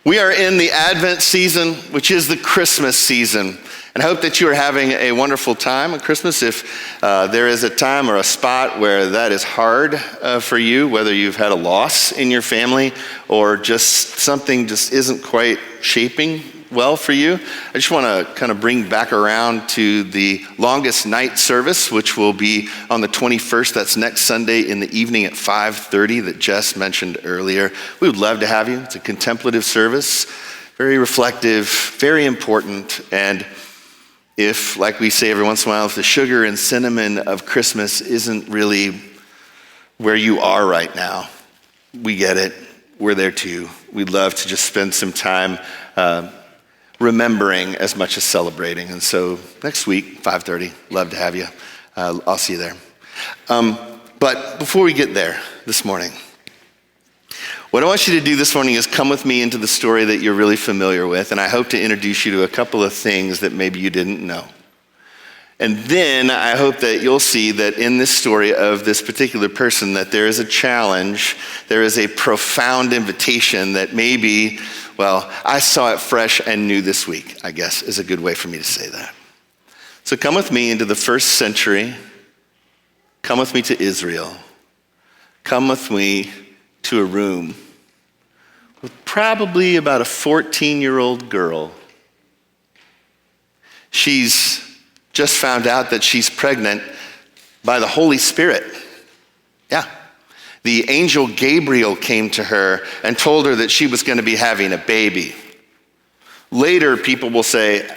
We are in the Advent season, which is the Christmas season. And I hope that you are having a wonderful time on Christmas. If there is a time or a spot where that is hard for you, whether you've had a loss in your family or just something just isn't quite shaping well for you, I just want to kind of bring back around to the longest night service, which will be on the 21st. That's next Sunday in the evening at 5:30 that Jess mentioned earlier. We would love to have you. It's a contemplative service, very reflective, very important. And if, like we say every once in a while, if the sugar and cinnamon of Christmas isn't really where you are right now, we get it. We're there too. We'd love to just spend some time remembering as much as celebrating. And so next week, 5:30, love to have you. I'll see you there. But before we get there this morning, what I want you to do this morning is come with me into the story that you're really familiar with, and I hope to introduce you to a couple of things that maybe you didn't know. And then I hope that you'll see that in this story of this particular person that there is a challenge, there is a profound invitation that maybe, well, I saw it fresh and new this week, I guess is a good way for me to say that. So come with me into the first century. Come with me to Israel. Come with me to a room with probably about a 14-year-old girl. She's just found out that she's pregnant by the Holy Spirit. Yeah. The angel Gabriel came to her and told her that she was going to be having a baby. Later, people will say,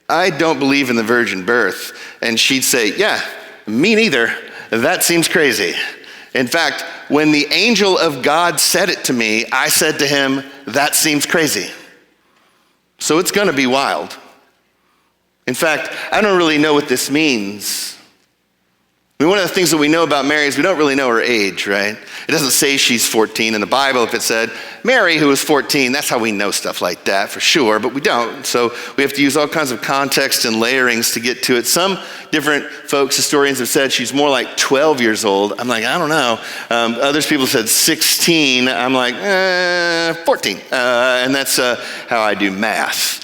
I don't believe in the virgin birth. And she'd say, yeah, me neither. That seems crazy. In fact, when the angel of God said it to me, I said to him, that seems crazy. So it's going to be wild. In fact, I don't really know what this means. I mean, one of the things that we know about Mary is we don't really know her age, right? It doesn't say she's 14 in the Bible. If it said Mary, who was 14, that's how we know stuff like that for sure, but we don't. So we have to use all kinds of context and layerings to get to it. Some different folks, historians, have said she's more like 12 years old. I'm like, I don't know. Others people said 16. I'm like, 14. And that's how I do math.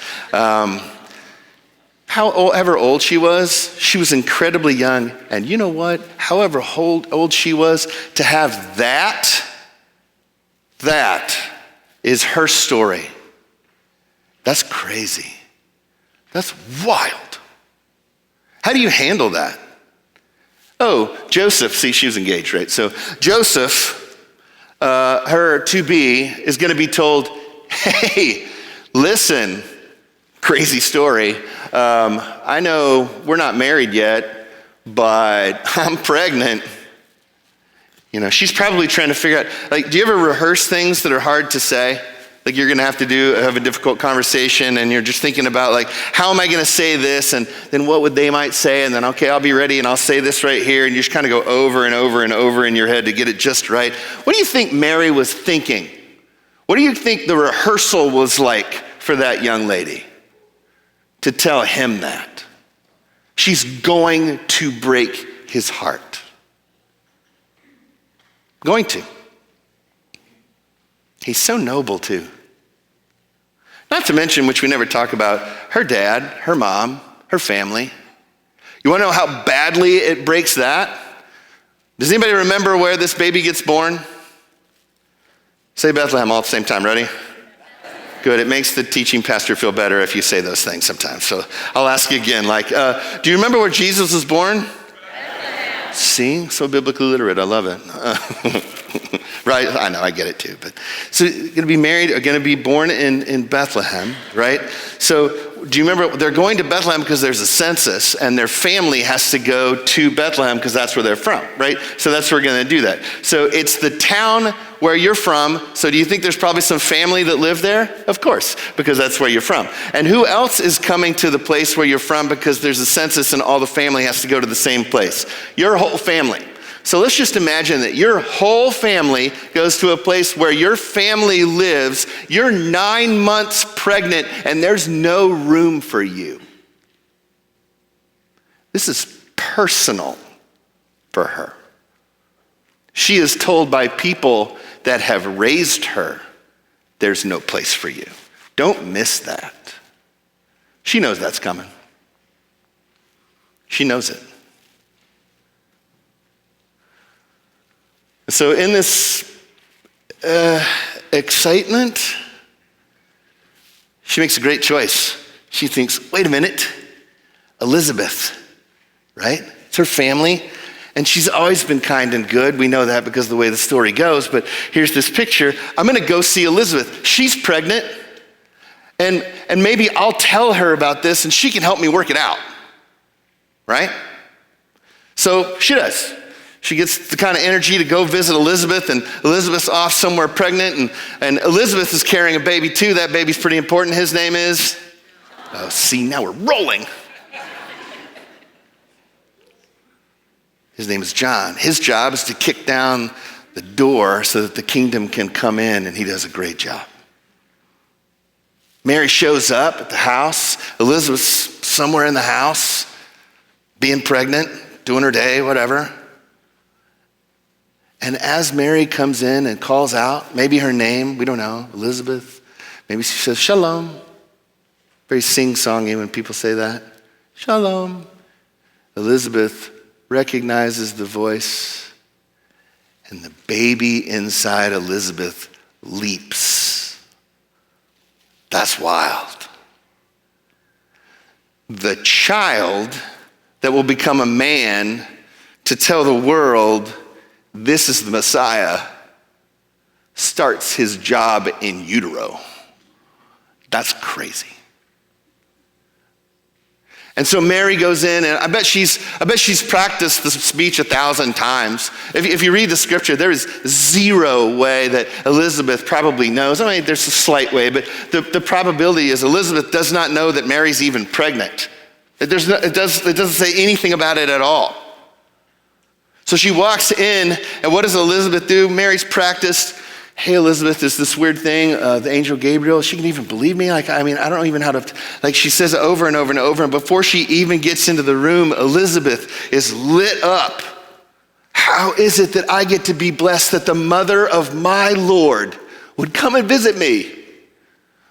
However old she was incredibly young. And you know what? However old she was, to have that is her story. That's crazy. That's wild. How do you handle that? Oh, Joseph, see, she was engaged, right? So Joseph, her to-be, is going to be told, hey, listen, crazy story. I know we're not married yet, but I'm pregnant. You know, she's probably trying to figure out, like, do you ever rehearse things that are hard to say? Like you're going to have a difficult conversation and you're just thinking about like, how am I going to say this? And then what would they might say? And then, okay, I'll be ready and I'll say this right here. And you just kind of go over and over and over in your head to get it just right. What do you think Mary was thinking? What do you think the rehearsal was like for that young lady? To tell him that. She's going to break his heart. Going to. He's so noble too. Not to mention, which we never talk about, her dad, her mom, her family. You want to know how badly it breaks that? Does anybody remember where this baby gets born? Say Bethlehem all at the same time, ready? Good, it makes the teaching pastor feel better if you say those things sometimes. So I'll ask you again, do you remember where Jesus was born? Bethlehem. See, so biblically literate, I love it. Right, I know, I get it too. But so going to be married, or going to be born in Bethlehem, right? So do you remember, they're going to Bethlehem because there's a census and their family has to go to Bethlehem because that's where they're from, right? So that's where we're going to do that. So it's the town where you're from. So do you think there's probably some family that live there? Of course, because that's where you're from. And who else is coming to the place where you're from because there's a census and all the family has to go to the same place? Your whole family. So let's just imagine that your whole family goes to a place where your family lives. You're 9 months pregnant and there's no room for you. This is personal for her. She is told by people that have raised her, there's no place for you. Don't miss that. She knows that's coming. She knows it. So in this excitement, she makes a great choice. She thinks, wait a minute, Elizabeth, right? It's her family, and she's always been kind and good. We know that because of the way the story goes, but here's this picture. I'm gonna go see Elizabeth. She's pregnant, and maybe I'll tell her about this and she can help me work it out, right? So she does. She gets the kind of energy to go visit Elizabeth, and Elizabeth's off somewhere pregnant, and Elizabeth is carrying a baby too. That baby's pretty important. His name is, oh, see, now we're rolling. His name is John. His job is to kick down the door so that the kingdom can come in, and he does a great job. Mary shows up at the house. Elizabeth's somewhere in the house, being pregnant, doing her day, whatever. And as Mary comes in and calls out, maybe her name, we don't know, Elizabeth, maybe she says, Shalom. Very sing-songy when people say that. Shalom. Elizabeth recognizes the voice, and the baby inside Elizabeth leaps. That's wild. The child that will become a man to tell the world this is the Messiah starts his job in utero. That's crazy. And so Mary goes in, and I bet she's practiced the speech 1,000 times. If you read the scripture, there is zero way that Elizabeth probably knows. I mean, there's a slight way, but the probability is Elizabeth does not know that Mary's even pregnant. It doesn't say anything about it at all. So she walks in, and what does Elizabeth do? Mary's practiced. Hey, Elizabeth, there's this weird thing, the angel Gabriel, she can even believe me? I don't even know how to, she says it over and over and over, and before she even gets into the room, Elizabeth is lit up. How is it that I get to be blessed that the mother of my Lord would come and visit me?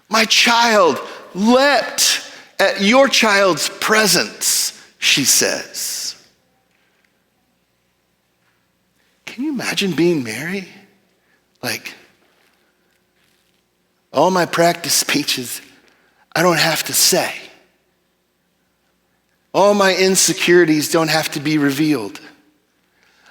My child leapt at your child's presence, she says. Can you imagine being Mary? All my practice speeches, I don't have to say. All my insecurities don't have to be revealed.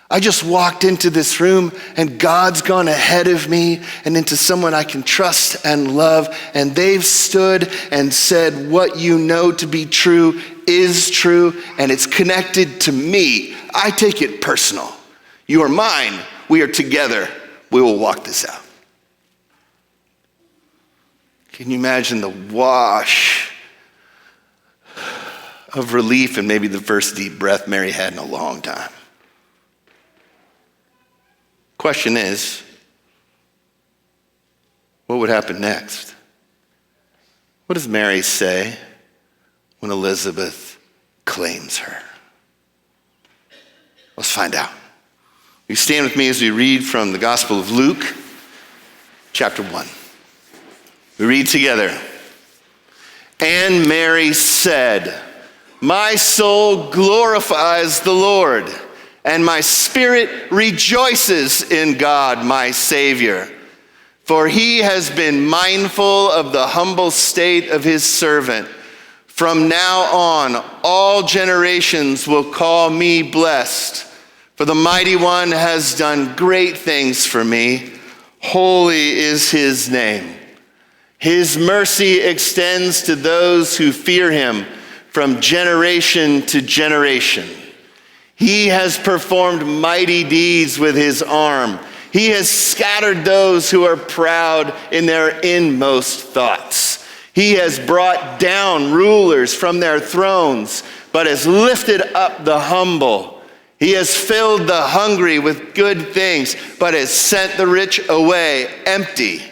I just walked into this room and God's gone ahead of me and into someone I can trust and love, and they've stood and said what you know to be true is true, and it's connected to me. I take it personal. You are mine. We are together. We will walk this out. Can you imagine the wash of relief and maybe the first deep breath Mary had in a long time? Question is, what would happen next? What does Mary say when Elizabeth claims her? Let's find out. You stand with me as we read from the Gospel of Luke, chapter 1. We read together. And Mary said, my soul glorifies the Lord, and my spirit rejoices in God, my Savior. For he has been mindful of the humble state of his servant. From now on, all generations will call me blessed. For the Mighty One has done great things for me. Holy is his name. His mercy extends to those who fear him from generation to generation. He has performed mighty deeds with his arm. He has scattered those who are proud in their inmost thoughts. He has brought down rulers from their thrones, but has lifted up the humble. He has filled the hungry with good things, but has sent the rich away empty.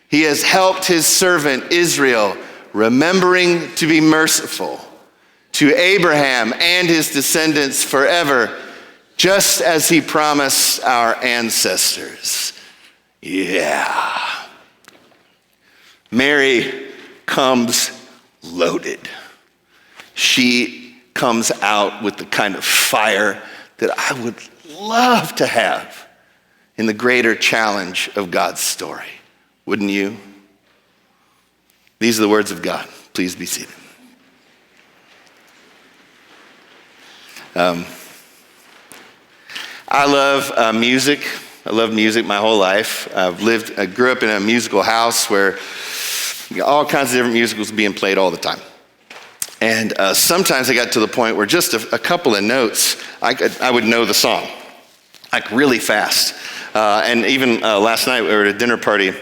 He has helped his servant Israel, remembering to be merciful to Abraham and his descendants forever, just as he promised our ancestors. Yeah. Mary comes loaded. She comes out with the kind of fire that I would love to have in the greater challenge of God's story. Wouldn't you? These are the words of God. Please be seated. I love music. I love music my whole life. I grew up in a musical house where all kinds of different musicals being played all the time. And sometimes I got to the point where just a couple of notes, I would know the song, like really fast. And even last night we were at a dinner party,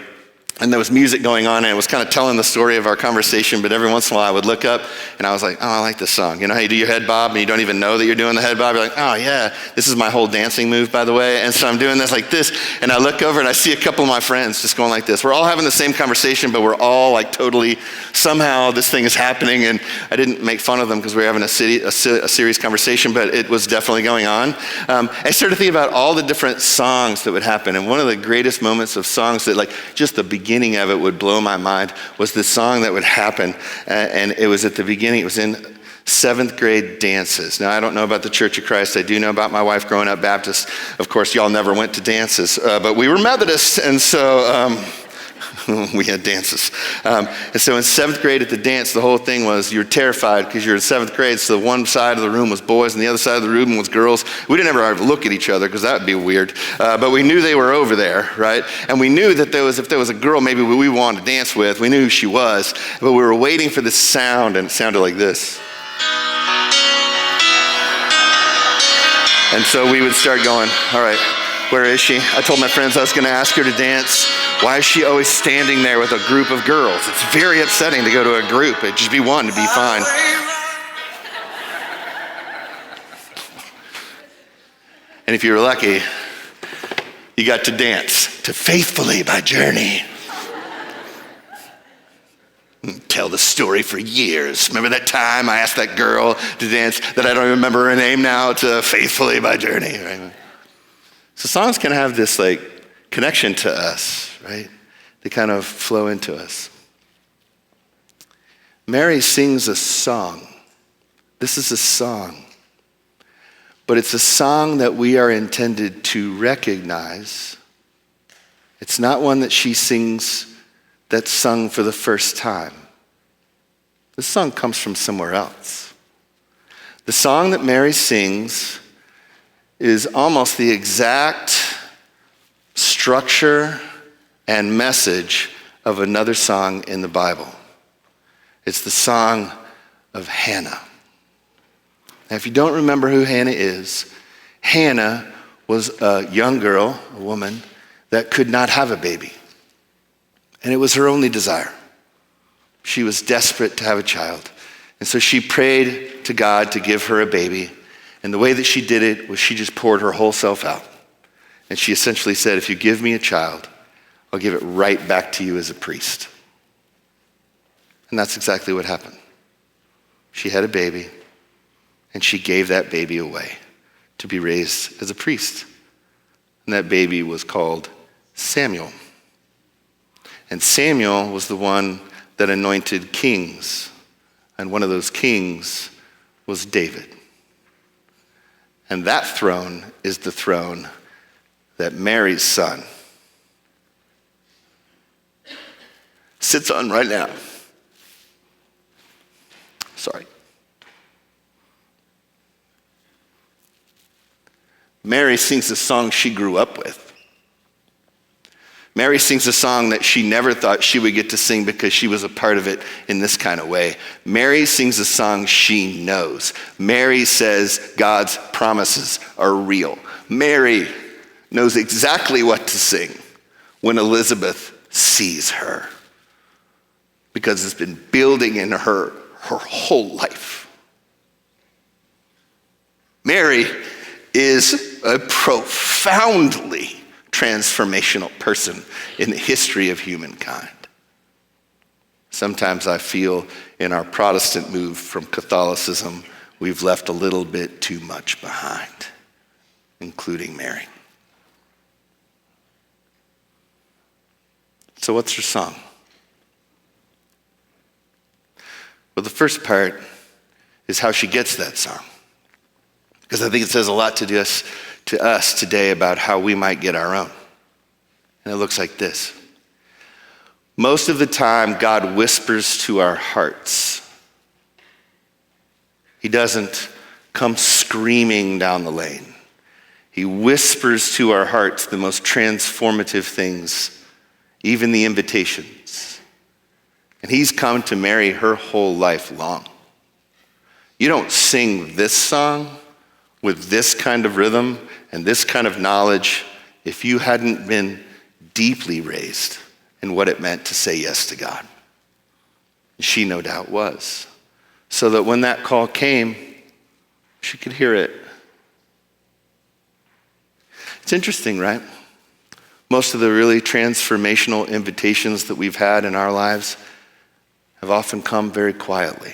and there was music going on, and it was kind of telling the story of our conversation, but every once in a while I would look up, and I was like, oh, I like this song. You know how you do your head bob, and you don't even know that you're doing the head bob? You're like, oh yeah, this is my whole dancing move, by the way. And so I'm doing this like this, and I look over, and I see a couple of my friends just going like this. We're all having the same conversation, but we're all like totally, somehow this thing is happening, and I didn't make fun of them because we were having a serious conversation, but it was definitely going on. I started thinking about all the different songs that would happen, and one of the greatest moments of songs that like just the beginning of it would blow my mind was this song that would happen, and it was at the beginning. It was in 7th grade dances. Now, I don't know about the Church of Christ. I do know about my wife growing up Baptist. Of course, y'all never went to dances, but we were Methodists, and so we had dances. And so in 7th grade at the dance, the whole thing was you're terrified because you're in 7th grade, so one side of the room was boys and the other side of the room was girls. We didn't ever look at each other because that would be weird, but we knew they were over there, right? And we knew that if there was a girl maybe we wanted to dance with, we knew who she was, but we were waiting for this sound, and it sounded like this. And so we would start going, all right, where is she? I told my friends I was going to ask her to dance. Why is she always standing there with a group of girls? It's very upsetting to go to a group. It'd just be one to be fine. And if you were lucky, you got to dance to Faithfully by Journey. Tell the story for years. Remember that time I asked that girl to dance that I don't even remember her name now, to Faithfully by Journey. Right? So songs can have this like connection to us, right? They kind of flow into us. Mary sings a song. This is a song. But it's a song that we are intended to recognize. It's not one that she sings that's sung for the first time. This song comes from somewhere else. The song that Mary sings is almost the exact structure and message of another song in the Bible. It's the song of Hannah. Now, if you don't remember who Hannah is, Hannah was a young girl, a woman, that could not have a baby. And it was her only desire. She was desperate to have a child. And so she prayed to God to give her a baby. And the way that she did it was she just poured her whole self out. And she essentially said, if you give me a child, I'll give it right back to you as a priest. And that's exactly what happened. She had a baby, and she gave that baby away to be raised as a priest. And that baby was called Samuel. And Samuel was the one that anointed kings. And one of those kings was David. And that throne is the throne that Mary's son sits on right now. Sorry. Mary sings a song she grew up with. Mary sings a song that she never thought she would get to sing because she was a part of it in this kind of way. Mary sings a song she knows. Mary says God's promises are real. Mary knows exactly what to sing when Elizabeth sees her, because it's been building in her whole life. Mary is a profoundly transformational person in the history of humankind. Sometimes I feel in our Protestant move from Catholicism, we've left a little bit too much behind, including Mary. So what's her song? first part is how she gets that song. Because I think it says a lot to us today about how we might get our own. And it looks like this. Most of the time, God whispers to our hearts. He doesn't come screaming down the lane. He whispers to our hearts the most transformative things, even the invitations. And he's come to Mary her whole life long. You don't sing this song with this kind of rhythm and this kind of knowledge if you hadn't been deeply raised in what it meant to say yes to God. She no doubt was. So that when that call came, she could hear it. It's interesting, right? Most of the really transformational invitations that we've had in our lives have often come very quietly.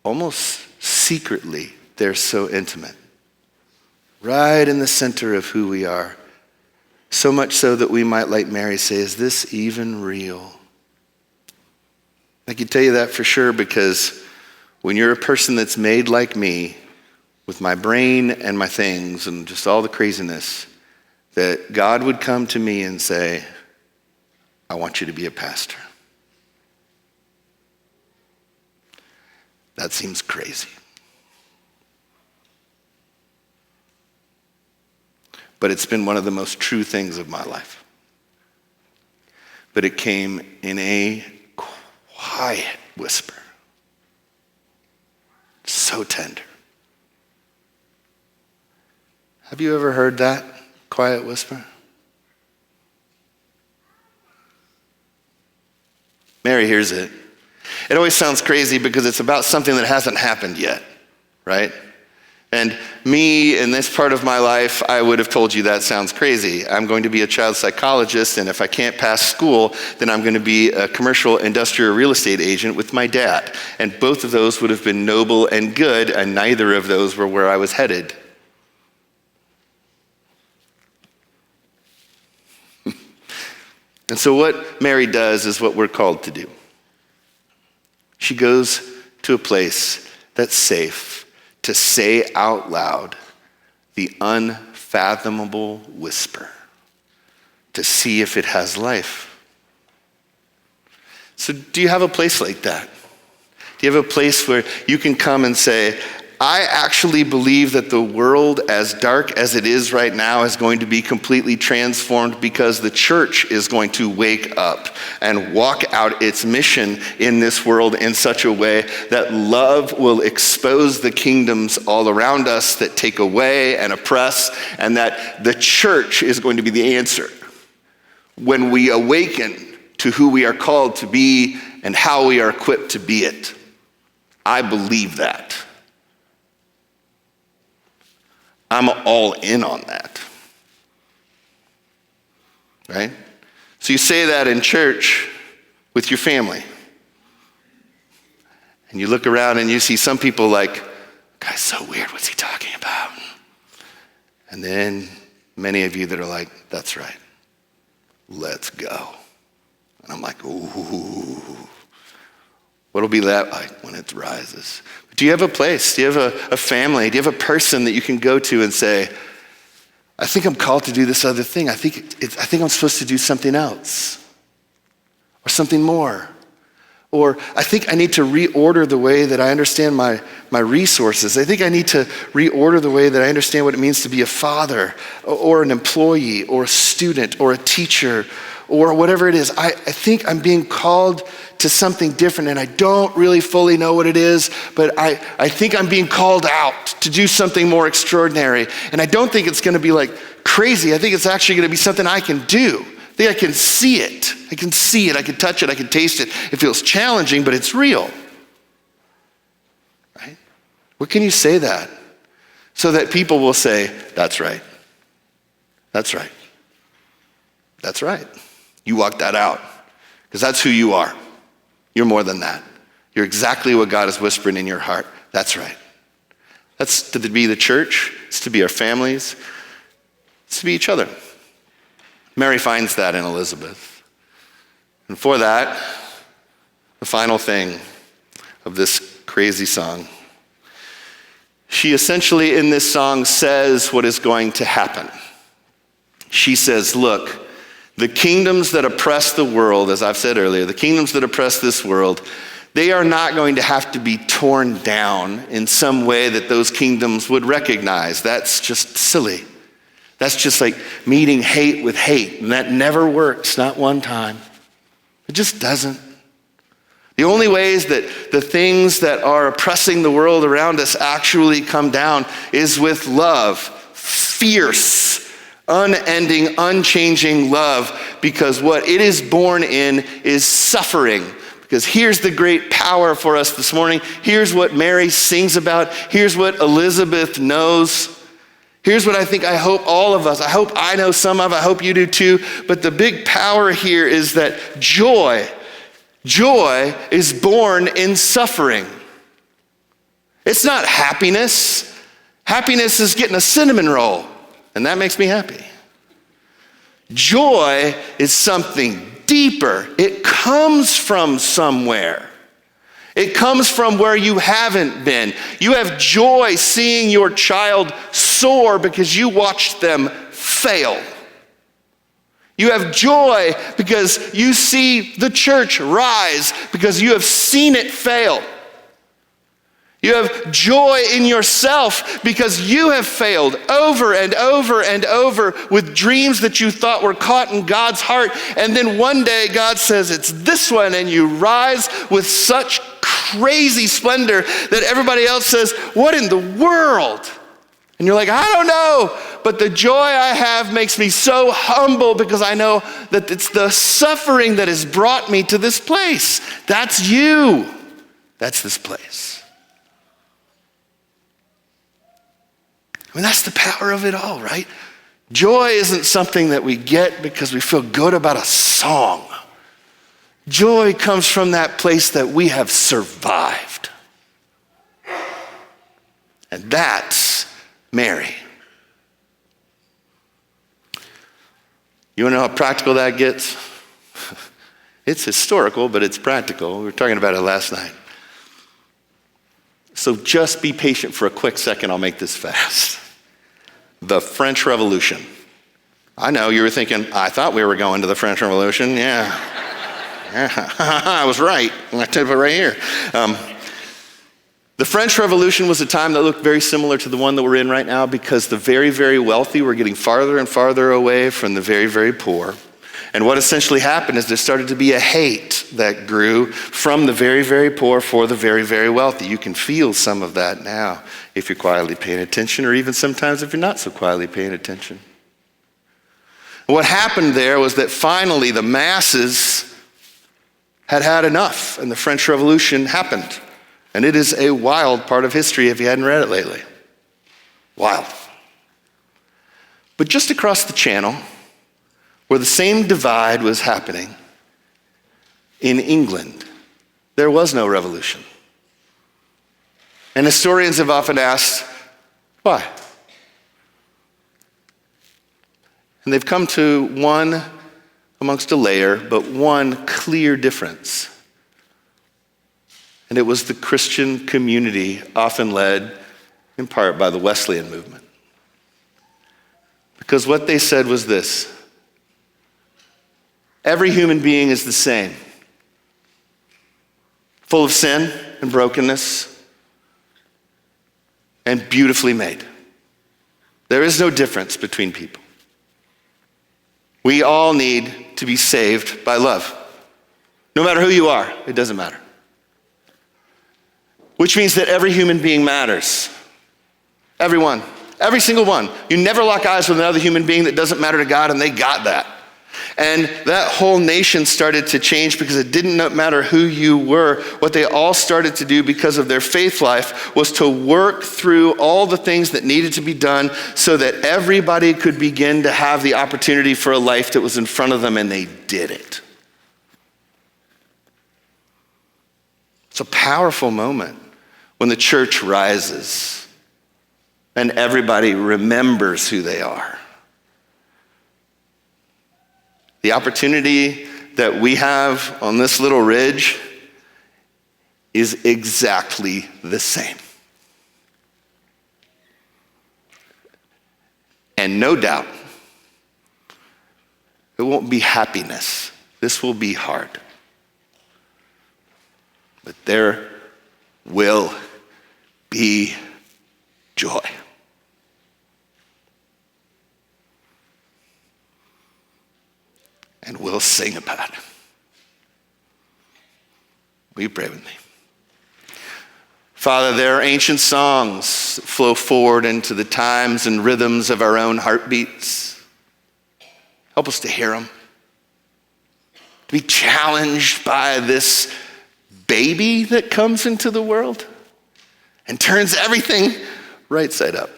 Almost secretly, they're so intimate. Right in the center of who we are. So much so that we might, like Mary, say, is this even real? I can tell you that for sure, because when you're a person that's made like me, with my brain and my things and just all the craziness, that God would come to me and say, I want you to be a pastor. That seems crazy. But it's been one of the most true things of my life. But it came in a quiet whisper. So tender. Have you ever heard that quiet whisper? Mary hears it. It always sounds crazy because it's about something that hasn't happened yet, right? And me, in this part of my life, I would have told you that sounds crazy. I'm going to be a child psychologist, and if I can't pass school, then I'm going to be a commercial industrial real estate agent with my dad. And both of those would have been noble and good, and neither of those were where I was headed. And so what Mary does is what we're called to do. She goes to a place that's safe to say out loud the unfathomable whisper, to see if it has life. So do you have a place like that? Do you have a place where you can come and say, I actually believe that the world, as dark as it is right now, is going to be completely transformed because the church is going to wake up and walk out its mission in this world in such a way that love will expose the kingdoms all around us that take away and oppress, and that the church is going to be the answer when we awaken to who we are called to be and how we are equipped to be it. I believe that. I'm all in on that, right? So you say that in church with your family. And you look around and you see some people like, guy's so weird, what's he talking about? And then many of you that are like, that's right, let's go. And I'm like, ooh, what'll be that like when it rises? Do you have a place? Do you have a family? Do you have a person that you can go to and say, I think I'm called to do this other thing. I think I'm supposed to do something else or something more. Or I think I need to reorder the way that I understand my resources. I think I need to reorder the way that I understand what it means to be a father or an employee or a student or a teacher or whatever it is. I think I'm being called to something different, and I don't really fully know what it is, but I think I'm being called out to do something more extraordinary. And I don't think it's going to be like crazy. I think it's actually going to be something I can do. I think I can see it. I can see it. I can touch it. I can taste it. It feels challenging, but it's real. Right? What can you say that? So that people will say, that's right. That's right. That's right. You walk that out. Because that's who you are. You're more than that. You're exactly what God is whispering in your heart. That's right. That's to be the church. It's to be our families. It's to be each other. Mary finds that in Elizabeth. And for that, the final thing of this crazy song. She essentially in this song says what is going to happen. She says, look, the kingdoms that oppress the world, as I've said earlier, the kingdoms that oppress this world, they are not going to have to be torn down in some way that those kingdoms would recognize. That's just silly. That's just like meeting hate with hate, and that never works, not one time. It just doesn't. The only ways that the things that are oppressing the world around us actually come down is with love, fierce, unending, unchanging love, because what it is born in is suffering. Because here's the great power for us this morning. Here's what Mary sings about. Here's what Elizabeth knows. Here's what I hope all of us, I hope I know some of, I hope you do too. But the big power here is that joy is born in suffering. It's not happiness. Happiness is getting a cinnamon roll, and that makes me happy. Joy is something deeper. It comes from somewhere. It comes from where you haven't been. You have joy seeing your child soar because you watched them fail. You have joy because you see the church rise because you have seen it fail. You have joy in yourself because you have failed over and over and over with dreams that you thought were caught in God's heart. And then one day God says, it's this one, and you rise with such crazy splendor that everybody else says, what in the world? And you're like, I don't know, but the joy I have makes me so humble because I know that it's the suffering that has brought me to this place. That's you. That's this place. I mean, that's the power of it all, right? Joy isn't something that we get because we feel good about a song. Joy comes from that place that we have survived. And that's Mary. You want to know how practical that gets? It's historical, but it's practical. We were talking about it last night. So just be patient for a quick second. I'll make this fast. The French Revolution. I know you were thinking, I thought we were going to the French Revolution. Yeah. I was right. I tell you right here. The French Revolution was a time that looked very similar to the one that we're in right now because the very, very wealthy were getting farther and farther away from the very, very poor. And what essentially happened is there started to be a hate that grew from the very, very poor for the very, very wealthy. You can feel some of that now if you're quietly paying attention, or even sometimes if you're not so quietly paying attention. What happened there was that finally the masses had had enough, and the French Revolution happened. And it is a wild part of history if you hadn't read it lately. Wild. But just across the channel, where the same divide was happening, in England, there was no revolution. And historians have often asked, why? And they've come to one amongst a layer, but one clear difference. And it was the Christian community, often led in part by the Wesleyan movement. Because what they said was this: every human being is the same, full of sin and brokenness, and beautifully made. There is no difference between people. We all need to be saved by love. No matter who you are, it doesn't matter. Which means that every human being matters. Everyone, every single one. You never lock eyes with another human being that doesn't matter to God, and they got that. And that whole nation started to change because it didn't matter who you were. What they all started to do because of their faith life was to work through all the things that needed to be done so that everybody could begin to have the opportunity for a life that was in front of them, and they did it. It's a powerful moment when the church rises and everybody remembers who they are. The opportunity that we have on this little ridge is exactly the same. And no doubt, it won't be happiness. This will be hard. But there will be joy. And we'll sing about it. Will you pray with me? Father, there are ancient songs that flow forward into the times and rhythms of our own heartbeats. Help us to hear them. To be challenged by this baby that comes into the world and turns everything right side up.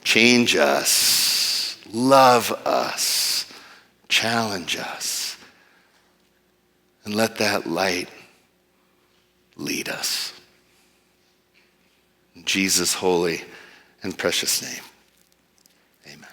Change us, love us, challenge us, and let that light lead us. In Jesus' holy and precious name, amen.